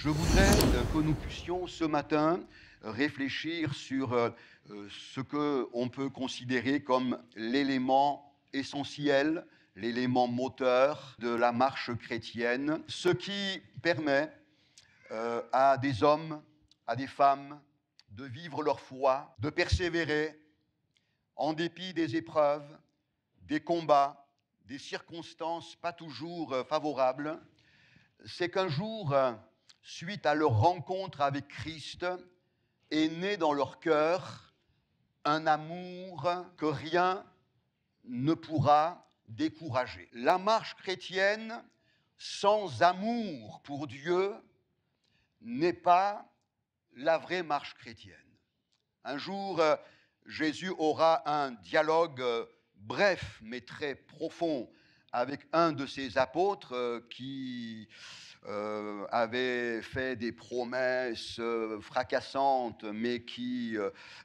Je voudrais que nous puissions ce matin réfléchir sur ce qu'on peut considérer comme l'élément essentiel, l'élément moteur de la marche chrétienne, ce qui permet à des hommes, à des femmes, de vivre leur foi, de persévérer en dépit des épreuves, des combats, des circonstances pas toujours favorables. C'est qu'un jour, suite à leur rencontre avec Christ, est né dans leur cœur un amour que rien ne pourra décourager. La marche chrétienne, sans amour pour Dieu, n'est pas la vraie marche chrétienne. Un jour, Jésus aura un dialogue bref mais très profond avec un de ses apôtres qui avait fait des promesses fracassantes, mais qui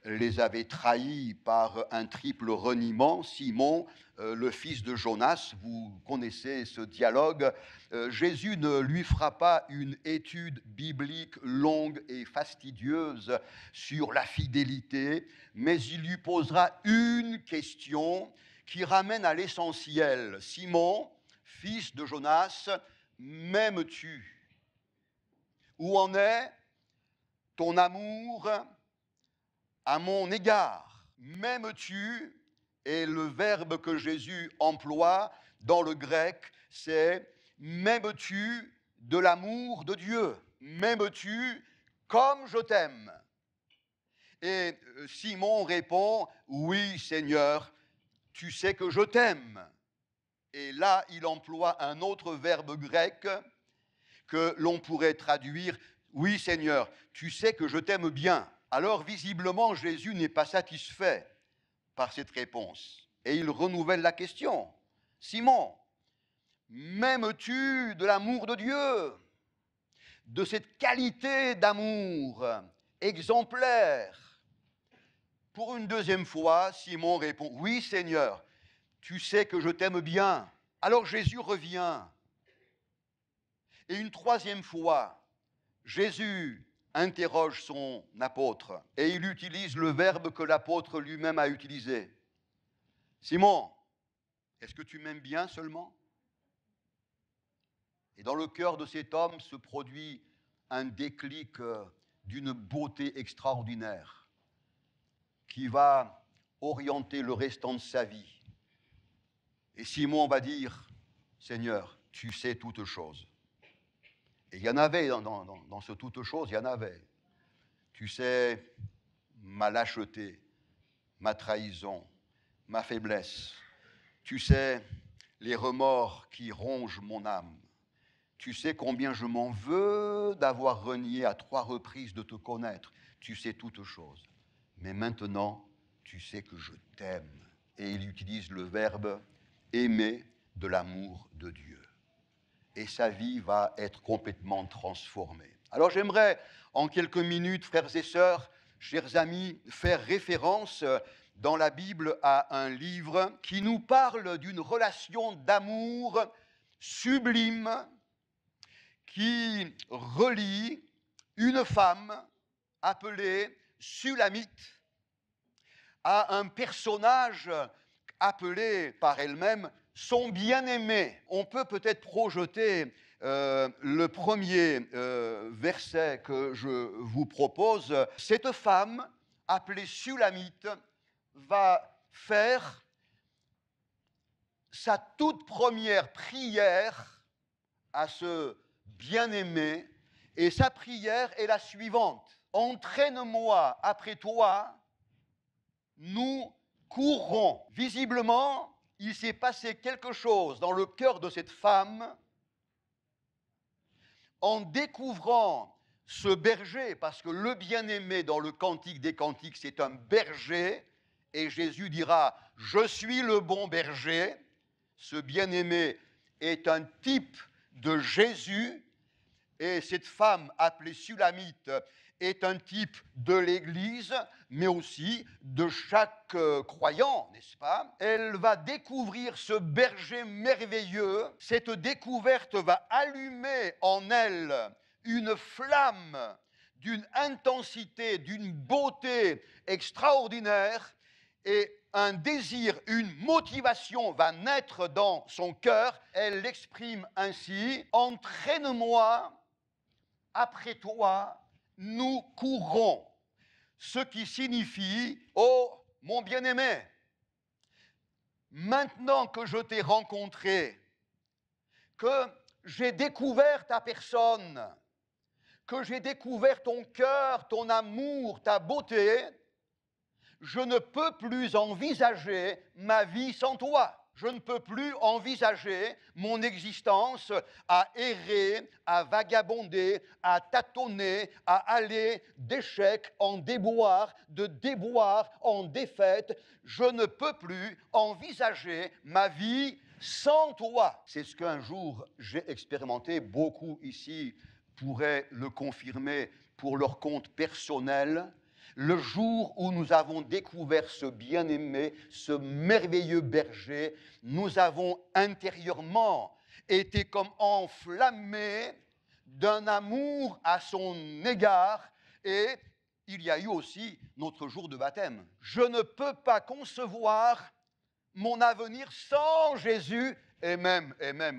les avait trahis par un triple reniement. Simon, le fils de Jonas, vous connaissez ce dialogue. Jésus ne lui fera pas une étude biblique longue et fastidieuse sur la fidélité, mais il lui posera une question qui ramène à l'essentiel. Simon, fils de Jonas, m'aimes-tu? Où en est ton amour à mon égard? M'aimes-tu? Et le verbe que Jésus emploie dans le grec, c'est m'aimes-tu de l'amour de Dieu? M'aimes-tu comme je t'aime? Et Simon répond, oui Seigneur, tu sais que je t'aime. Et là, il emploie un autre verbe grec que l'on pourrait traduire « Oui, Seigneur, tu sais que je t'aime bien ». Alors, visiblement, Jésus n'est pas satisfait par cette réponse. Et il renouvelle la question. « Simon, m'aimes-tu de l'amour de Dieu, de cette qualité d'amour exemplaire ?» Pour une deuxième fois, Simon répond « Oui, Seigneur, tu sais que je t'aime bien ». Alors Jésus revient. Et une troisième fois, Jésus interroge son apôtre et il utilise le verbe que l'apôtre lui-même a utilisé. Simon, est-ce que tu m'aimes bien seulement? Et dans le cœur de cet homme se produit un déclic d'une beauté extraordinaire qui va orienter le restant de sa vie. Et Simon va dire, Seigneur, tu sais toutes choses. Et il y en avait dans ce toutes choses, il y en avait. Tu sais ma lâcheté, ma trahison, ma faiblesse. Tu sais les remords qui rongent mon âme. Tu sais combien je m'en veux d'avoir renié à 3 reprises de te connaître. Tu sais toutes choses. Mais maintenant, tu sais que je t'aime. Et il utilise le verbe aimer de l'amour de Dieu. Et sa vie va être complètement transformée. Alors j'aimerais, en quelques minutes, frères et sœurs, chers amis, faire référence dans la Bible à un livre qui nous parle d'une relation d'amour sublime qui relie une femme appelée Sulamite à un personnage appelé par elle-même son bien-aimé. On peut peut-être projeter le premier verset que je vous propose. Cette femme, appelée Sulamite, va faire sa toute première prière à ce bien-aimé, et sa prière est la suivante. Entraîne-moi après toi, nous courrons. Visiblement, il s'est passé quelque chose dans le cœur de cette femme en découvrant ce berger, parce que le bien-aimé dans le Cantique des Cantiques, c'est un berger, et Jésus dira « Je suis le bon berger ». Ce bien-aimé est un type de Jésus, et cette femme appelée Sulamite est un type de l'Église, mais aussi de chaque croyant, n'est-ce pas? Elle va découvrir ce berger merveilleux. Cette découverte va allumer en elle une flamme d'une intensité, d'une beauté extraordinaire, et un désir, une motivation va naître dans son cœur. Elle l'exprime ainsi: entraîne-moi après toi, nous courrons. Ce qui signifie: oh mon bien-aimé, maintenant que je t'ai rencontré, que j'ai découvert ta personne, que j'ai découvert ton cœur, ton amour, ta beauté, je ne peux plus envisager ma vie sans toi. Je ne peux plus envisager mon existence à errer, à vagabonder, à tâtonner, à aller d'échec en déboire, de déboire en défaite. Je ne peux plus envisager ma vie sans toi. C'est ce qu'un jour j'ai expérimenté. Beaucoup ici pourraient le confirmer pour leur compte personnel. Le jour où nous avons découvert ce bien-aimé, ce merveilleux berger, nous avons intérieurement été comme enflammés d'un amour à son égard, et il y a eu aussi notre jour de baptême. Je ne peux pas concevoir mon avenir sans Jésus, et même,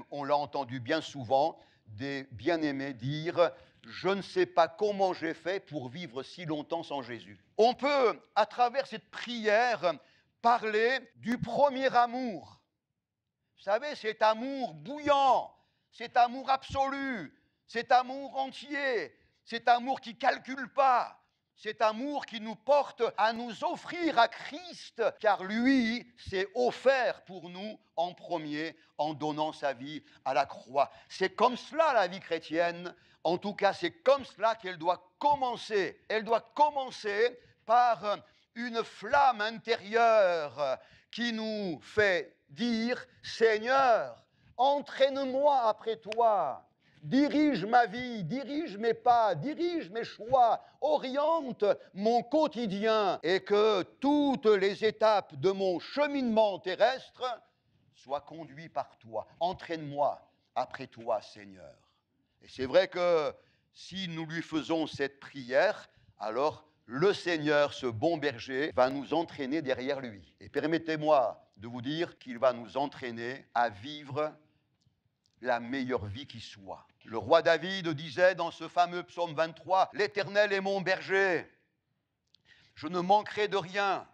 on l'a entendu bien souvent, des bien-aimés dire: je ne sais pas comment j'ai fait pour vivre si longtemps sans Jésus. On peut, à travers cette prière, parler du premier amour. Vous savez, cet amour bouillant, cet amour absolu, cet amour entier, cet amour qui ne calcule pas, cet amour qui nous porte à nous offrir à Christ, car lui s'est offert pour nous en premier en donnant sa vie à la croix. C'est comme cela la vie chrétienne. En tout cas, c'est comme cela qu'elle doit commencer. Elle doit commencer par une flamme intérieure qui nous fait dire: Seigneur, entraîne-moi après toi. Dirige ma vie, dirige mes pas, dirige mes choix, oriente mon quotidien, et que toutes les étapes de mon cheminement terrestre soient conduites par toi. Entraîne-moi après toi, Seigneur. Et c'est vrai que si nous lui faisons cette prière, alors le Seigneur, ce bon berger, va nous entraîner derrière lui. Et permettez-moi de vous dire qu'il va nous entraîner à vivre la meilleure vie qui soit. Le roi David disait dans ce fameux psaume 23, « L'Éternel est mon berger, je ne manquerai de rien. »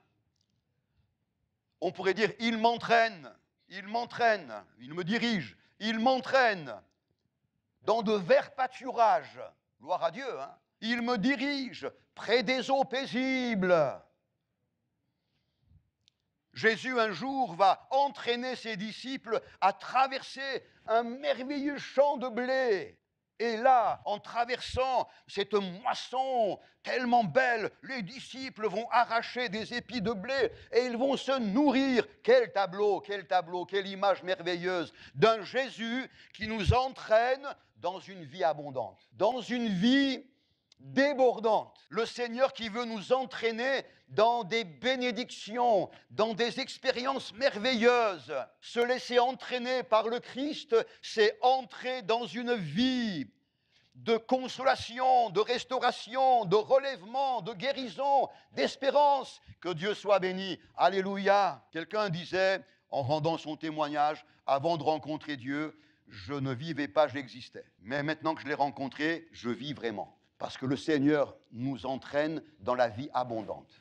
On pourrait dire: il m'entraîne, il me dirige, il m'entraîne dans de verts pâturages. Gloire à Dieu, hein. Il me dirige près des eaux paisibles. Jésus, un jour, va entraîner ses disciples à traverser un merveilleux champ de blé. Et là, en traversant cette moisson tellement belle, les disciples vont arracher des épis de blé et ils vont se nourrir. Quel tableau, quelle image merveilleuse d'un Jésus qui nous entraîne dans une vie abondante, dans une vie débordante. Le Seigneur qui veut nous entraîner dans des bénédictions, dans des expériences merveilleuses. Se laisser entraîner par le Christ, c'est entrer dans une vie de consolation, de restauration, de relèvement, de guérison, d'espérance. Que Dieu soit béni. Alléluia. Quelqu'un disait, en rendant son témoignage, avant de rencontrer Dieu, je ne vivais pas, j'existais. Mais maintenant que je l'ai rencontré, je vis vraiment. Parce que le Seigneur nous entraîne dans la vie abondante.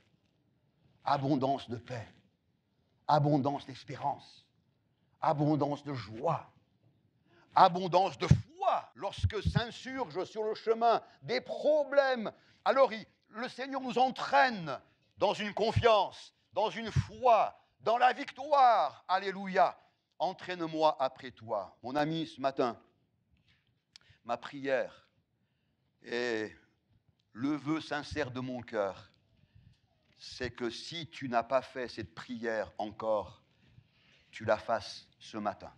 Abondance de paix, abondance d'espérance, abondance de joie, abondance de foi. Lorsque s'insurgent sur le chemin des problèmes, alors le Seigneur nous entraîne dans une confiance, dans une foi, dans la victoire. Alléluia. Entraîne-moi après toi. Mon ami, ce matin, ma prière, et le vœu sincère de mon cœur, c'est que si tu n'as pas fait cette prière encore, tu la fasses ce matin.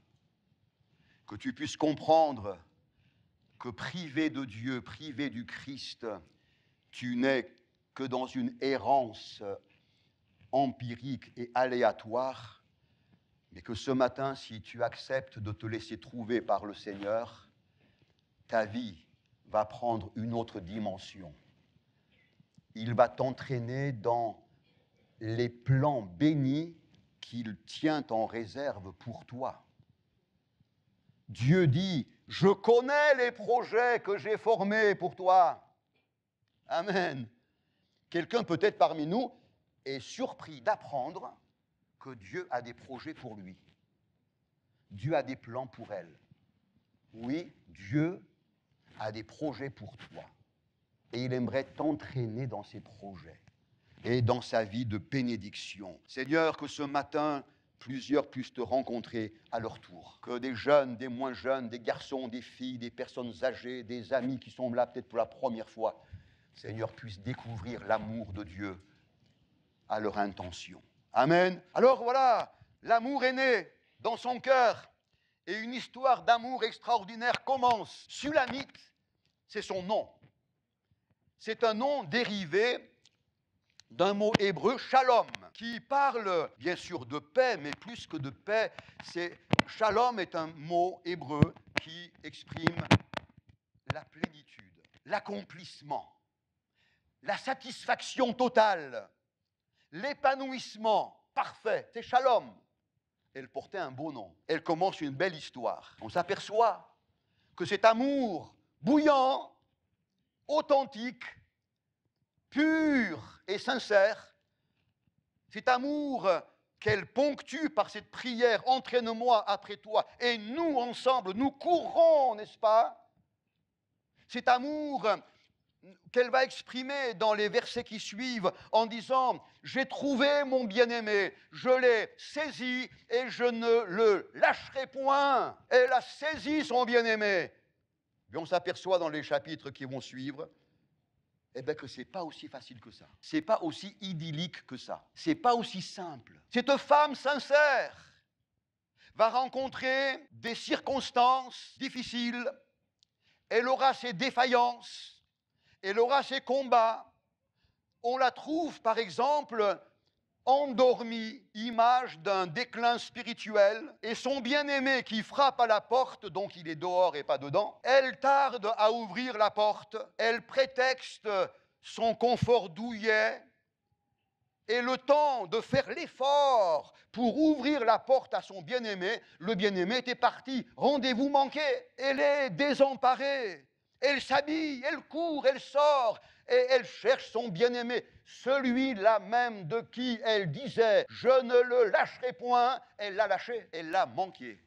Que tu puisses comprendre que privé de Dieu, privé du Christ, tu n'es que dans une errance empirique et aléatoire, mais que ce matin, si tu acceptes de te laisser trouver par le Seigneur, ta vie va prendre une autre dimension. Il va t'entraîner dans les plans bénis qu'il tient en réserve pour toi. Dieu dit, je connais les projets que j'ai formés pour toi. Amen. Quelqu'un peut-être parmi nous est surpris d'apprendre que Dieu a des projets pour lui. Dieu a des plans pour elle. Oui, Dieu a des projets pour toi. Et il aimerait t'entraîner dans ses projets et dans sa vie de bénédiction. Seigneur, que ce matin, plusieurs puissent te rencontrer à leur tour. Que des jeunes, des moins jeunes, des garçons, des filles, des personnes âgées, des amis qui sont là peut-être pour la première fois, Seigneur, puissent découvrir l'amour de Dieu à leur intention. Amen. Alors voilà, l'amour est né dans son cœur et une histoire d'amour extraordinaire commence. Sulamite, c'est son nom. C'est un nom dérivé d'un mot hébreu, shalom, qui parle bien sûr de paix, mais plus que de paix, shalom est un mot hébreu qui exprime la plénitude, l'accomplissement, la satisfaction totale, l'épanouissement parfait. C'est shalom. Elle portait un beau nom. Elle commence une belle histoire. On s'aperçoit que cet amour bouillant, authentique, pur et sincère, cet amour qu'elle ponctue par cette prière, entraîne-moi après toi, et nous ensemble, nous courrons, n'est-ce pas? Cet amour qu'elle va exprimer dans les versets qui suivent en disant « J'ai trouvé mon bien-aimé, je l'ai saisi et je ne le lâcherai point. » Elle a saisi son bien-aimé. Et on s'aperçoit dans les chapitres qui vont suivre que ce n'est pas aussi facile que ça. Ce n'est pas aussi idyllique que ça. Ce n'est pas aussi simple. Cette femme sincère va rencontrer des circonstances difficiles. Elle aura ses défaillances. Elle aura ses combats. On la trouve, par exemple, endormie, image d'un déclin spirituel, et son bien-aimé qui frappe à la porte, donc il est dehors et pas dedans, elle tarde à ouvrir la porte, elle prétexte son confort douillet, et le temps de faire l'effort pour ouvrir la porte à son bien-aimé, le bien-aimé était parti, rendez-vous manqué, elle est désemparée, elle s'habille, elle court, elle sort, et elle cherche son bien-aimé, celui-là même de qui elle disait « Je ne le lâcherai point », elle l'a lâché, elle l'a manqué.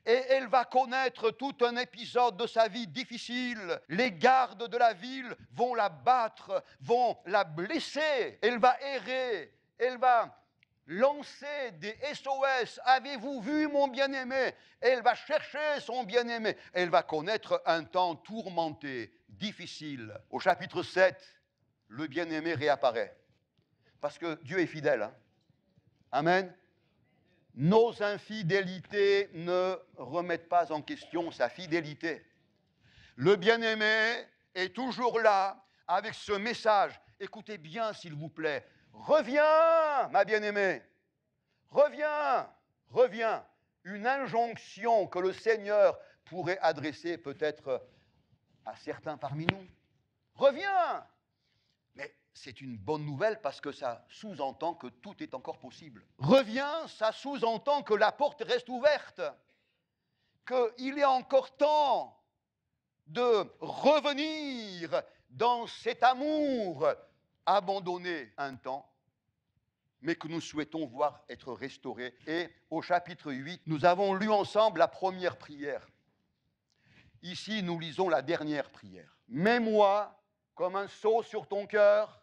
Et elle va connaître tout un épisode de sa vie difficile. Les gardes de la ville vont la battre, vont la blesser. Elle va errer, elle va lancer des SOS. Avez-vous vu mon bien-aimé? Elle va chercher son bien-aimé. Elle va connaître un temps tourmenté, difficile. Au chapitre 7, le bien-aimé réapparaît. Parce que Dieu est fidèle. Hein? Amen. Nos infidélités ne remettent pas en question sa fidélité. Le bien-aimé est toujours là avec ce message. Écoutez bien, s'il vous plaît. Reviens, ma bien-aimée. Reviens, reviens. Une injonction que le Seigneur pourrait adresser peut-être à certains parmi nous. Reviens. Mais c'est une bonne nouvelle parce que ça sous-entend que tout est encore possible. Reviens, ça sous-entend que la porte reste ouverte, qu'il est encore temps de revenir dans cet amour abandonné un temps, mais que nous souhaitons voir être restauré. Et au chapitre 8, nous avons lu ensemble la première prière. Ici, nous lisons la dernière prière. « Mets-moi comme un sceau sur ton cœur,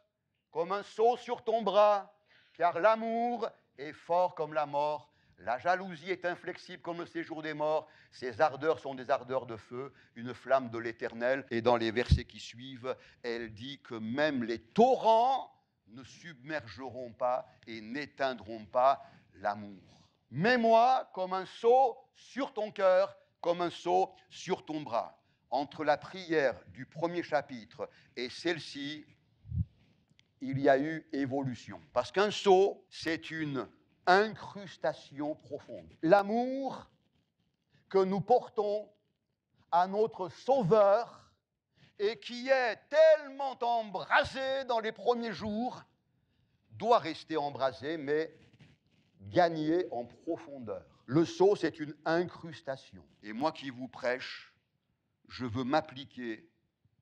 comme un sceau sur ton bras, car l'amour est fort comme la mort, la jalousie est inflexible comme le séjour des morts, ses ardeurs sont des ardeurs de feu, une flamme de l'Éternel. » Et dans les versets qui suivent, elle dit que même les torrents ne submergeront pas et n'éteindront pas l'amour. Mets-moi comme un sceau sur ton cœur, comme un sceau sur ton bras. Entre la prière du premier chapitre et celle-ci, il y a eu évolution. Parce qu'un sceau, c'est une incrustation profonde. L'amour que nous portons à notre Sauveur et qui est tellement embrasé dans les premiers jours, doit rester embrasé, mais gagner en profondeur. Le sceau, c'est une incrustation. Et moi qui vous prêche, je veux m'appliquer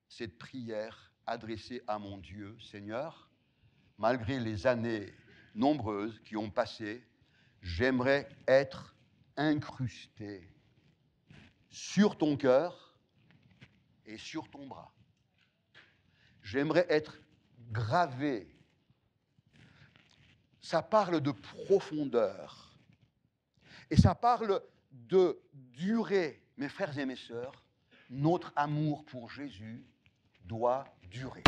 cette prière adressée à mon Dieu. Seigneur, malgré les années nombreuses qui ont passé, j'aimerais être incrusté sur ton cœur et sur ton bras. J'aimerais être gravé. Ça parle de profondeur. Et ça parle de durée. Mes frères et mes sœurs, notre amour pour Jésus doit durer.